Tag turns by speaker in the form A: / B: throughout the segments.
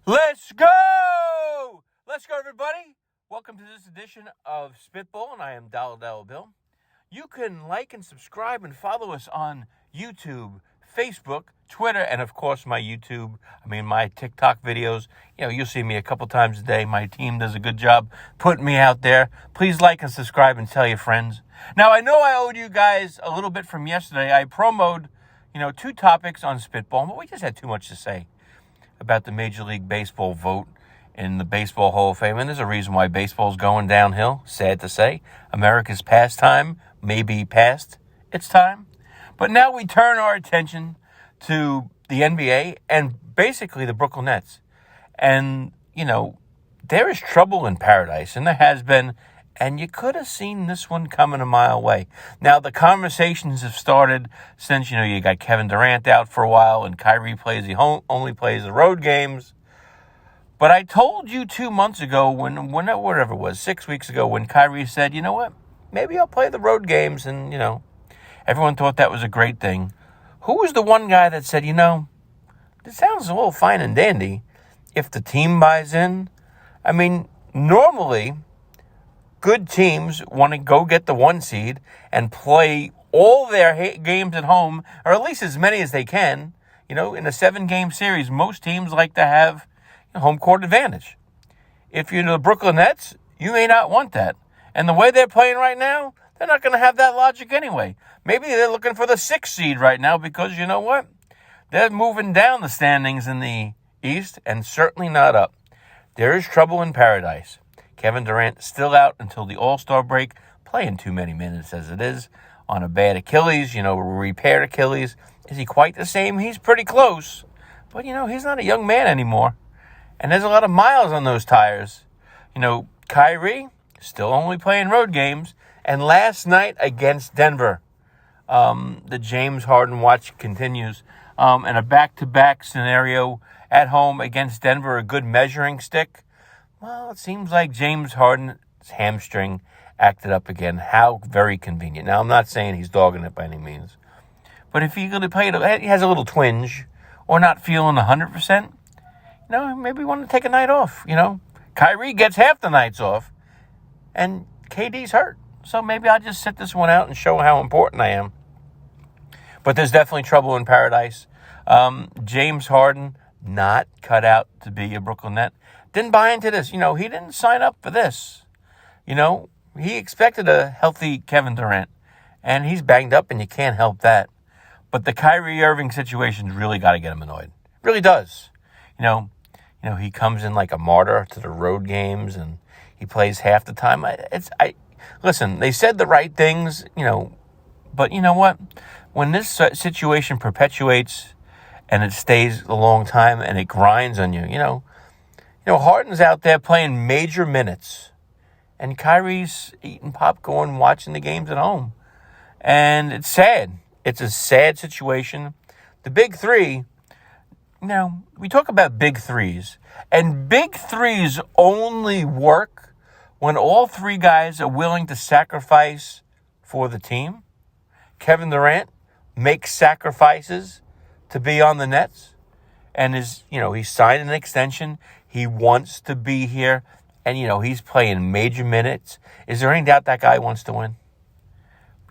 A: Let's go! Let's go, everybody. Welcome to this edition of Spitball, and I am Dollar Bill. You can like and subscribe and follow us on YouTube, Facebook, Twitter, and of course my TikTok videos. You'll see me a couple times a day. My team does a good job putting me out there. Please like and subscribe and tell your friends. Now, I know I owed you guys a little bit from yesterday. I promoted, 2 topics on Spitball, but we just had too much to say about the Major League Baseball vote in the Baseball Hall of Fame. And there's a reason why baseball's going downhill, sad to say. America's pastime may be past its time. But now we turn our attention to the NBA and basically the Brooklyn Nets. And, there is trouble in paradise, and there has been, and you could have seen this one coming a mile away. Now, the conversations have started since, you got Kevin Durant out for a while, and Kyrie only plays the road games. But I told you 2 months ago, whatever it was, 6 weeks ago, when Kyrie said, you know what, maybe I'll play the road games, and, everyone thought that was a great thing. Who was the one guy that said, this sounds a little fine and dandy if the team buys in? I mean, normally, good teams want to go get the 1 seed and play all their games at home, or at least as many as they can. In a 7-game series, most teams like to have home court advantage. If you're the Brooklyn Nets, you may not want that. And the way they're playing right now, they're not going to have that logic anyway. Maybe they're looking for the 6th seed right now because you know what? They're moving down the standings in the East and certainly not up. There is trouble in paradise. Kevin Durant still out until the All-Star break, playing too many minutes as it is, on a bad Achilles, repaired Achilles. Is he quite the same? He's pretty close. But, he's not a young man anymore. And there's a lot of miles on those tires. Kyrie, still only playing road games. And last night against Denver, the James Harden watch continues. And a back-to-back scenario at home against Denver, a good measuring stick. Well, it seems like James Harden's hamstring acted up again. How very convenient. Now, I'm not saying he's dogging it by any means. But if he's going to play it, he has a little twinge or not feeling 100%, maybe want to take a night off. Kyrie gets half the nights off, and KD's hurt. So maybe I'll just sit this one out and show how important I am. But there's definitely trouble in paradise. James Harden, not cut out to be a Brooklyn Net. Didn't buy into this. He didn't sign up for this. He expected a healthy Kevin Durant, and he's banged up, and you can't help that. But the Kyrie Irving situation's really got to get him annoyed. Really does. He comes in like a martyr to the road games, and he plays half the time. Listen, they said the right things, but you know what? When this situation perpetuates and it stays a long time and it grinds on you, Harden's out there playing major minutes, and Kyrie's eating popcorn, watching the games at home. And it's sad. It's a sad situation. The Big 3, we talk about Big 3s, and Big 3s only work when all 3 guys are willing to sacrifice for the team. Kevin Durant makes sacrifices to be on the Nets, and he's signed an extension. He wants to be here, and, he's playing major minutes. Is there any doubt that guy wants to win?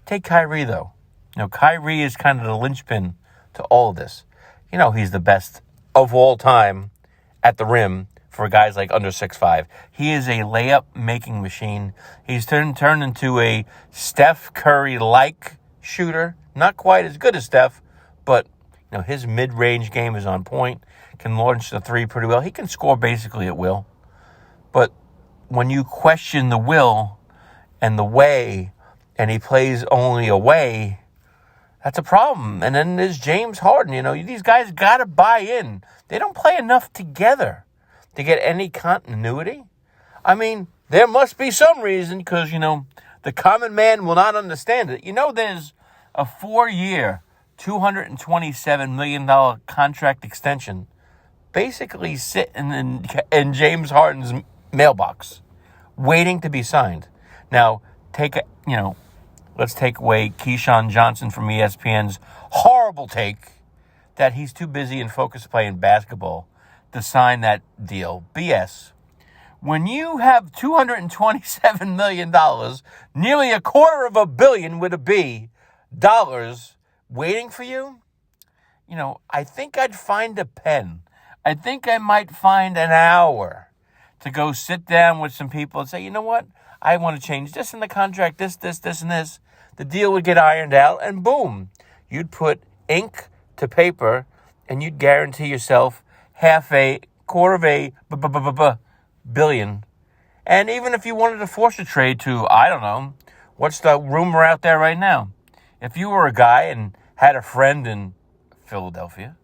A: Take Kyrie, though. Kyrie is kind of the linchpin to all of this. He's the best of all time at the rim for guys like under 6'5". He is a layup-making machine. He's turned into a Steph Curry-like shooter. Not quite as good as Steph, but his mid-range game is on point. Can launch the 3 pretty well. He can score basically at will. But when you question the will and the way, and he plays only away, that's a problem. And then there's James Harden. These guys got to buy in. They don't play enough together to get any continuity. I mean, there must be some reason because, the common man will not understand it. There's a 4-year, $227 million contract extension basically sitting in James Harden's mailbox, waiting to be signed. Now, let's take away Keyshawn Johnson from ESPN's horrible take that he's too busy and focused playing basketball to sign that deal. BS. When you have $227 million, nearly $250 million with a B, dollars waiting for you, I think I'd find a pen. I think I might find an hour to go sit down with some people and say, you know what? I want to change this in the contract, this, and this. The deal would get ironed out, and boom, you'd put ink to paper, and you'd guarantee yourself $250 million. And even if you wanted to force a trade to, I don't know, what's the rumor out there right now? If you were a guy and had a friend in Philadelphia,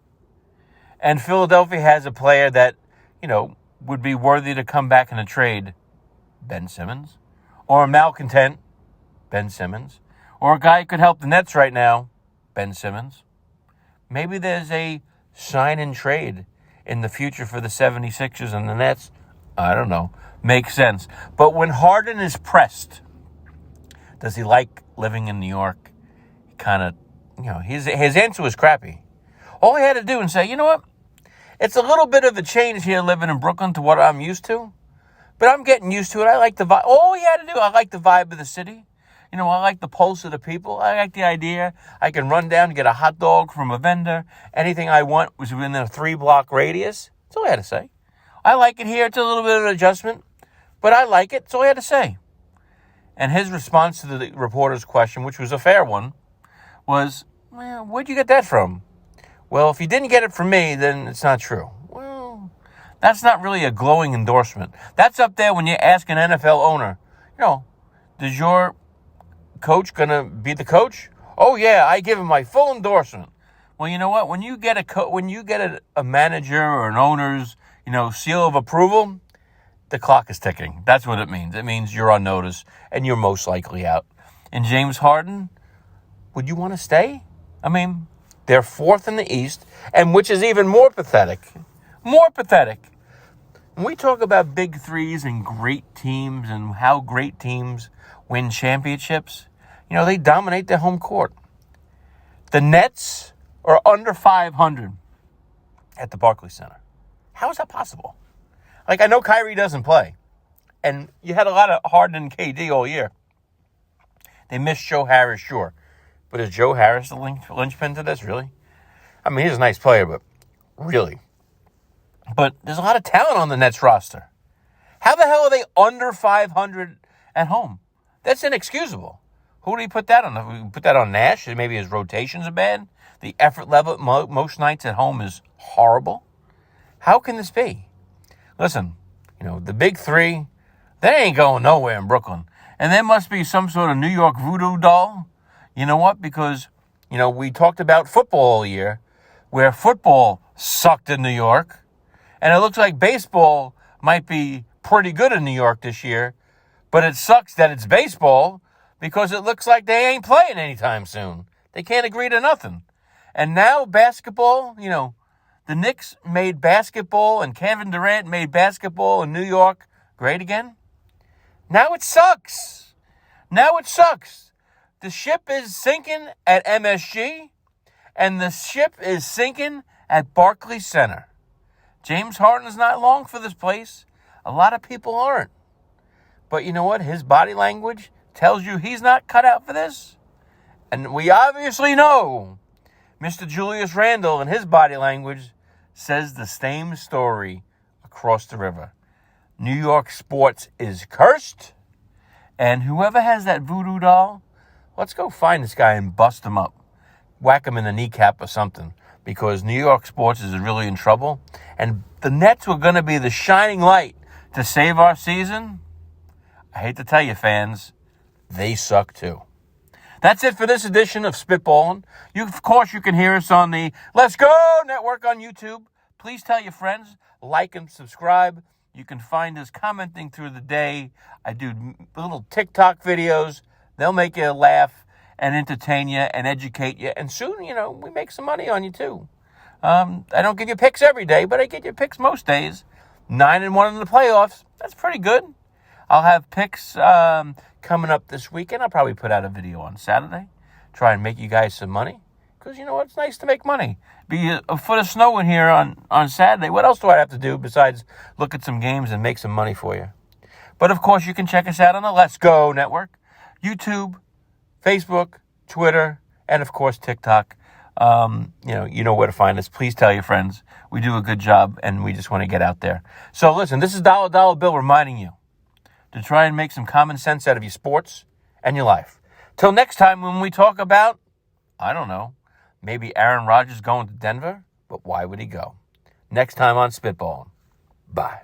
A: and Philadelphia has a player that, would be worthy to come back in a trade, Ben Simmons, or a malcontent, Ben Simmons, or a guy who could help the Nets right now, Ben Simmons. Maybe there's a sign and trade in the future for the 76ers and the Nets. I don't know. Makes sense. But when Harden is pressed, does he like living in New York? He kind of, his answer was crappy. All he had to do and say, you know what? It's a little bit of a change here living in Brooklyn to what I'm used to. But I'm getting used to it. I like the vibe. All he had to do, I like the vibe of the city. I like the pulse of the people. I like the idea. I can run down and get a hot dog from a vendor. Anything I want was within a 3-block radius. That's all I had to say. I like it here. It's a little bit of an adjustment. But I like it. That's all I had to say. And his response to the reporter's question, which was a fair one, was, well, where'd you get that from? Well, if you didn't get it from me, then it's not true. Well, that's not really a glowing endorsement. That's up there when you ask an NFL owner, is your coach going to be the coach? Oh, yeah, I give him my full endorsement. Well, you know what? When you get a manager or an owner's, seal of approval, the clock is ticking. That's what it means. It means you're on notice and you're most likely out. And James Harden, would you want to stay? They're fourth in the East, and which is even more pathetic. More pathetic. When we talk about big threes and great teams and how great teams win championships, they dominate their home court. The Nets are under 500 at the Barclays Center. How is that possible? I know Kyrie doesn't play, and you had a lot of Harden and KD all year. They missed Joe Harris, sure. But is Joe Harris the linchpin to this, really? He's a nice player, but really? But there's a lot of talent on the Nets roster. How the hell are they under 500 at home? That's inexcusable. Who do you put that on? Put that on Nash? Maybe his rotations are bad? The effort level most nights at home is horrible? How can this be? Listen, the big three, they ain't going nowhere in Brooklyn. And there must be some sort of New York voodoo doll. You know what? Because, we talked about football all year, where football sucked in New York. And it looks like baseball might be pretty good in New York this year. But it sucks that it's baseball because it looks like they ain't playing anytime soon. They can't agree to nothing. And now basketball, the Knicks made basketball and Kevin Durant made basketball in New York great again. Now it sucks. The ship is sinking at MSG, and the ship is sinking at Barclays Center. James Harden is not long for this place. A lot of people aren't. But you know what? His body language tells you he's not cut out for this. And we obviously know Mr. Julius Randle and his body language says the same story across the river. New York sports is cursed, and whoever has that voodoo doll, let's go find this guy and bust him up. Whack him in the kneecap or something, because New York sports is really in trouble. And the Nets were going to be the shining light to save our season. I hate to tell you, fans, they suck too. That's it for this edition of SPiTBALLiN. Of course, you can hear us on the Let's Go Network on YouTube. Please tell your friends, like and subscribe. You can find us commenting through the day. I do little TikTok videos. They'll make you laugh and entertain you and educate you. And soon, we make some money on you too. I don't give you picks every day, but I get you picks most days. 9-1 in the playoffs. That's pretty good. I'll have picks coming up this weekend. I'll probably put out a video on Saturday. Try and make you guys some money. Because you know what? It's nice to make money. Be a foot of snow in here on Saturday. What else do I have to do besides look at some games and make some money for you? But, of course, you can check us out on the Let's Go Network, YouTube, Facebook, Twitter, and, of course, TikTok. You know where to find us. Please tell your friends. We do a good job, and we just want to get out there. So, listen, this is Dollar Bill reminding you to try and make some common sense out of your sports and your life. Till next time when we talk about, I don't know, maybe Aaron Rodgers going to Denver, but why would he go? Next time on SPiTBALLiN. Bye.